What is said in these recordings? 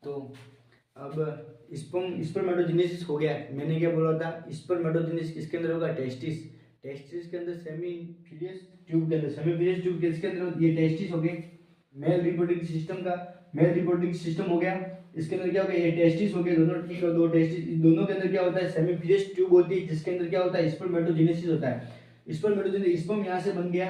तो अब स्पर्मेटोजेनेसिस हो गया। मैंने क्या बोला था, स्पर्मेटोजेनेसिस किसके अंदर होगा, टेस्टिस। टेस्टिस के अंदर सेमीफिलियस ट्यूब के अंदर, सेमीफिलियस ट्यूब किसके अंदर, ये टेस्टिस हो गए। मेल रिप्रोडक्टिव सिस्टम का मेल रिप्रोडक्टिव सिस्टम हो गया। इसके अंदर क्या हो गया, ये टेस्टिस हो गए, दोनों ठीक है, दो टेस्टिस, दोनों के अंदर क्या होता है, सेमीफिलियस ट्यूब होती है, जिसके अंदर क्या होता है, स्पर्मेटोजेनेसिस होता है। स्पर्मेटोजेनेसिस, स्पर्म यहाँ से बन गया,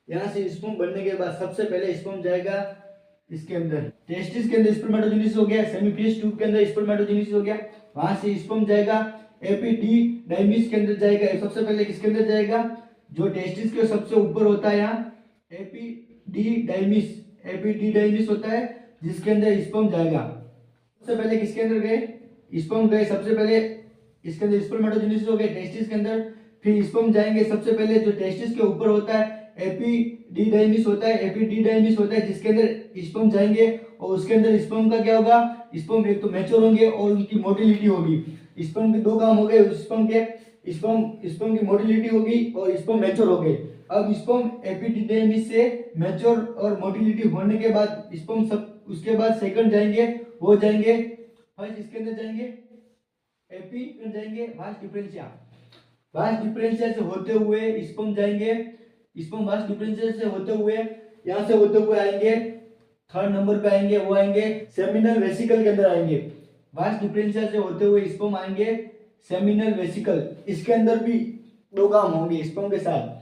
यहाँ से स्पर्म बनने के बाद सबसे पहले स्पर्म जाएगा इसके अंदर, टेस्टिस के अंदर स्पर्मेटोजेनेसिस हो गया, सेमीफिलियस ट्यूब के अंदर स्पर्मेटोजेनेसिस हो गया। वहां से स्पर्म जाएगा एपिडिडाइमिस के अंदर जाएगा। सबसे पहले किसके अंदर जाएगा, जो टेस्टिस के सबसे ऊपर होता है, यहाँ एपिडिडाइमिस, एपिडिडाइमिस होता है, जिसके अंदर स्पर्म जाएगा। सबसे पहले किसके अंदर गए, स्पर्म गए सबसे पहले, इसके अंदर स्पर्मेटोजेनेसिस हो गया टेस्टिस के अंदर। फिर स्पर्म जाएंगे सबसे पहले, जो टेस्टिस के ऊपर होता है एपिडिडाइमिस होता है, एपिडिडाइमिस होता है, जिसके अंदर स्पर्म जाएंगे, और उसके अंदर स्पर्म का क्या होगा, स्पर्म एक तो मैच्योर होंगे और उनकी मोटिलिटी होगी। स्पर्म के दो काम हो गए, स्पर्म के स्पर्म की मोटिलिटी होगी और स्पर्म मैच्योर हो गए। अब स्पर्म एपिडिडाइमिस से मैच्योर और मोटिलिटी होने के बाद स्पर्म सब, उसके बाद सेकंड जाएंगे, वो जाएंगे फर्स्ट इसके अंदर जाएंगे एपी जाएंगे वास्ट डिफरेंशिया, वास्ट डिफरेंशिया से होते हुए स्पर्म जाएंगे, स्पर्म वास्ट डिफरेंशिया से होते हुए यहाँ से होते हुए आएंगे, थर्ड नंबर पे आएंगे, वो आएंगे सेमिनल वेसिकल के अंदर आएंगे। वास्ट डिफरेंशिया से होते हुए स्पर्म आएंगे सेमिनल वेसिकल, इसके अंदर भी दो काम होंगे स्पर्म के साथ।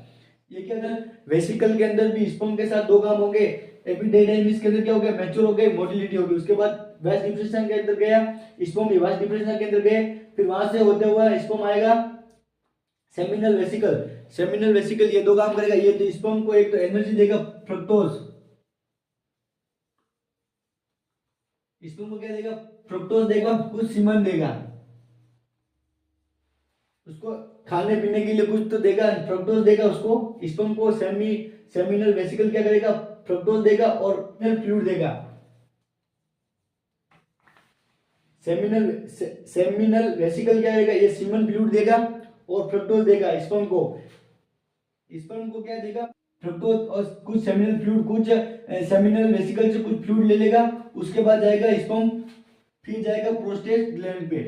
ये क्या था, वेसिकल के अंदर भी स्पर्म के साथ दो काम होंगे। एपिडिडाइमिस के अंदर क्या हो गया, मैच्योर हो गए, मोटिलिटी हो गई। उसके बाद वास्ट डिफरेंशिया के अंदर गया स्पर्म, भी वास्ट डिफरेंशिया के अंदर गए, फिर वहां से होते हुए स्पर्म आएगा सेमिनल वेसिकल। सेमिनल वेसिकल ये दो काम करेगा, ये तो स्पर्म को एक तो एनर्जी देगा फ्रक्टोज, स्पर्म को क्या देगा, फ्रक्टोज देगा, कुछ सीमन देगा, उसको खाने पीने के लिए कुछ तो देगा, फ्रक्टोज देगा उसको, स्पर्म को सेमिनल वेसिकल क्या करेगा, फ्रक्टोज देगा और फ्लूइड देगा। सेमिनल वेसिकल क्या देगा, ये सीमन फ्लूइड देगा और फ्रक्टोज देगा स्पर्म को। स्पर्म को क्या देगा, फ्रक्टोज और कुछ सेमिनल फ्लूइड, कुछ सेमिनल वेसिकल से कुछ फ्लूइड ले लेगा। उसके बाद जाएगा स्पर्म, फिर जाएगा प्रोस्टेट ग्लैंड पे,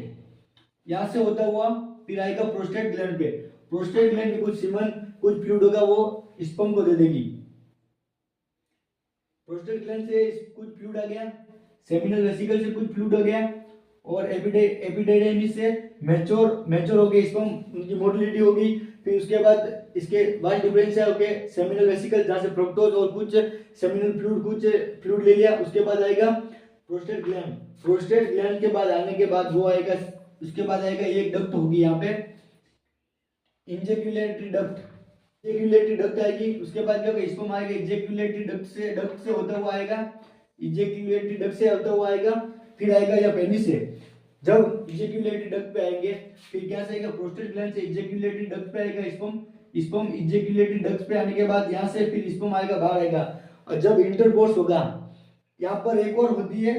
यहां से होता हुआ फिर आएगा प्रोस्टेट ग्लैंड पे। प्रोस्टेट ग्लैंड में कुछ सीमन कुछ फ्लूइड होगा, वो स्पर्म को दे देगी। प्रोस्टेट ग्लैंड से कुछ फ्लूइड आ गया, सेमिनल वेसिकल से कुछ फ्लूइड आ गया, और एपिडाइडिमिस से मैच्योर हो गए स्पर्म, उनकी मोटिलिटी होगी। फिर उसके बाद इसके वास्ट डिफरेंशिया हो गए सेमिनल वेसिकल, जहां से फ्रक्टोज और कुछ सेमिनल फ्लूइड कुछ फ्लूइड ले लिया। उसके बाद आएगा प्रोस्टेट ग्लैंड। प्रोस्टेट ग्लैंड के बाद आने के बाद वो आएगा, उसके बाद आएगा एक डक्ट होगी यहाँ पे, इंजेक्युलेटरी डक्ट, इंजेक्युलेटरी डक्ट आएगी। उसके बाद क्या होगा, स्पर्म आएगा इंजेक्युलेटरी डक्ट से होता हुआ आएगा, इंजेक्युलेटरी डक्ट से होता हुआ आएगा, फिर आएगा या पेनिस से। जब इजेक्युलेटरी डक्ट पे आएंगे, फिर क्या से आएगा, प्रोस्टेट ग्लैंड से इजेक्युलेटरी डक्ट पे आएगा स्पर्म, स्पर्म इजेक्युलेटरी डक्ट पे आने के बाद यहाँ से फिर स्पर्म आएगा, बाहर आएगा। और जब इंटरकोर्स होगा, यहाँ पर एक और होती है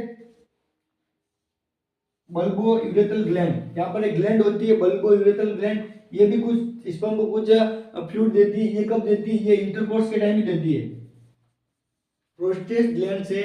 बल्बो यूरेथ्रल ग्लैंड, यहाँ पर एक ग्लैंड होती है बल्बो यूरेथ्रल ग्लैंड, ये भी कुछ स्पर्म को कुछ फ्लूइड देती है। ये कब देती है, ये इंटरकोर्स के टाइम ही देती है। प्रोस्टेट ग्लैंड से,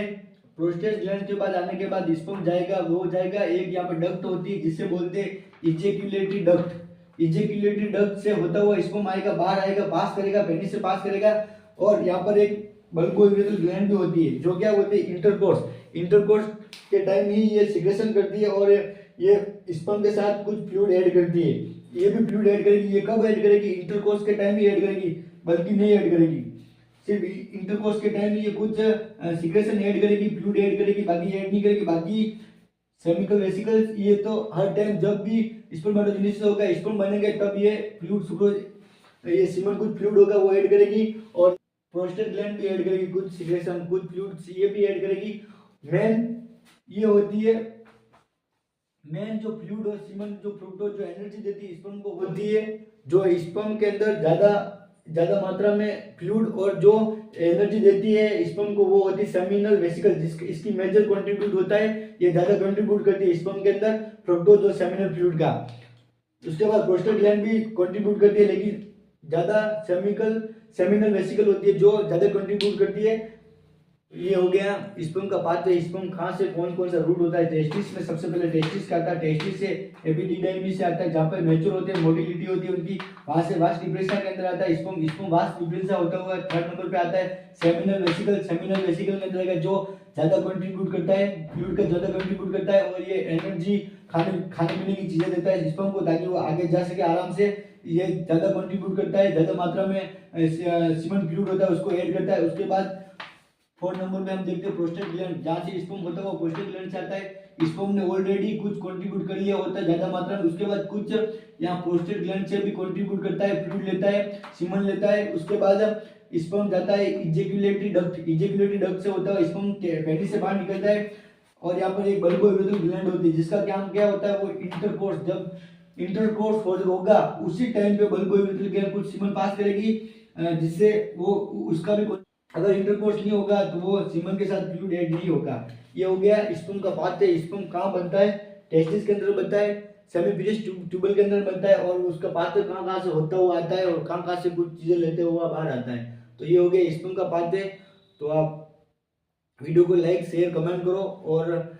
प्रोस्टेट ग्लैंड के बाद आने के बाद स्पर्म जाएगा, वो जाएगा एक यहाँ पर डक्ट होती है जिससे बोलते हैं इजेक्युलेटरी डक्ट। इजेक्युलेटरी डक्ट से होता हुआ स्पर्म आएगा, बाहर आएगा, पास करेगा, पेनिस से पास करेगा। और यहाँ पर एक बल्बो यूरेथ्रल ग्लैंड भी होती है, जो क्या होती है इंटरकोर्स, इंटरकोर्स के टाइम ही ये सिक्रेशन करती है और ये स्पर्म के साथ कुछ फ्लूइड ऐड करती है। ये भी फ्लूइड ऐड करेगी, ये कब ऐड करेगी, इंटरकोर्स के टाइम ही ऐड करेगी, बल्कि नहीं ऐड करेगी, सिर्फ इंटरकोर्स के टाइम ये कुछ सिक्रेशन ऐड करेगी, फ्लूइड ऐड करेगी, बाकी ऐड नहीं करेगी। बाकी सेमिनल वेसिकल्स ये तो हर टाइम जब भी स्पर्मेटोजेनेसिस होगा, स्पर्म बनेंगे, तब ये फ्लूइड सुक्रोज, ये सीमन कुछ फ्लूइड होगा वो ऐड करेगी, और प्रोस्टेट ग्लैंड भी ऐड करेगी कुछ सिक्रेशन, कुछ फ्लूइड ये भी ऐड करेगी। मेन ये होती है, मेन जो फ्लूइड और सीमन जो फ्रूक्टोज जो एनर्जी देती है स्पर्म को होती है, जो स्पर्म के अंदर ज्यादा मात्रा में फ्लूइड और जो एनर्जी देती है स्पर्म को, वो होती है सेमिनल वेसिकल, जिसकी इसकी मेजर कंट्रीब्यूट होता है, ये ज्यादा कंट्रीब्यूट करती है स्पर्म के अंदर फ्रूक्टोज और सेमिनल फ्लूइड का। उसके बाद प्रोस्टेट ग्लैंड भी कंट्रीब्यूट करती है, लेकिन ज्यादा सेमिनल वेसिकल होती है जो ज्यादा कंट्रीब्यूट करती है ये हो गया स्पर्म का पाथवे। स्पर्म कहाँ से कौन कौन सा रूट होता है? टेस्टिस में सबसे पहले टेस्टिस का आता है, टेस्टिस से एपिडिडाइमिस से आता है, जहाँ पर मैच्योर होते हैं, मोटिलिटी होती है उनकी, वहां से वास्ट डिप्रेसा के अंदर आता है स्पर्म। स्पर्म वास्ट डिप्रेसा होता हुआ थर्ड नंबर पे आता है सेमिनल वेसिकल। सेमिनल वेसिकल के अंदर जो ज्यादा कंट्रीब्यूट करता है, फ्लूइड का ज्यादा कंट्रीब्यूट करता है, और ये एनर्जी खाने खाने पीने की चीजें देता है स्पर्म को, ताकि वो आगे जा सके आराम से। ये ज्यादा कंट्रीब्यूट करता है, ज्यादा मात्रा में सीमेंट फ्लूइड होता है उसको ऐड करता है। उसके बाद 4 नंबर में हम देखते हैं प्रोस्टेट ग्लैंड, जहाँ से स्पर्म होता है वो प्रोस्टेट ग्लैंड से आता है। स्पर्म ने ऑलरेडी कुछ कंट्रीब्यूट कर लिया होता है ज्यादा मात्रा में, उसके बाद कुछ यहाँ प्रोस्टेट ग्लैंड से भी कंट्रीब्यूट करता है, फ्लूइड लेता है, सीमन लेता है। उसके बाद स्पर्म जाता है इजेक्युलेटरी डक्ट। इजेक्युलेटरी डक्ट से होता है स्पर्म पेनिस से बाहर निकलता है, और यहाँ पर एक बल्बो ग्लैंड होती है जिसका काम क्या होता है, वो इंटरकोर्स, जब इंटरकोर्स होगा उसी टाइम पे बल्बो ग्लैंड कुछ सीमन पास करेगी, जिससे वो उसका भी अगर इंटरकोर्स नहीं होगा तो वो सीमन के साथ फ्लूइड ऐड नहीं होगा। ये हो गया स्पर्म का पाथवे। स्पर्म कहाँ बनता है? टेस्टिस के अंदर बनता है, सेमीफिनिश ट्यूबल के अंदर बनता है, और उसका पाथवे कहाँ कहाँ से होता हुआ आता है और कहाँ कहाँ से कुछ चीजें लेते हुआ बाहर आता है। तो ये हो गया स्पर्म का पाथवे। तो आप वीडियो को लाइक शेयर कमेंट करो, और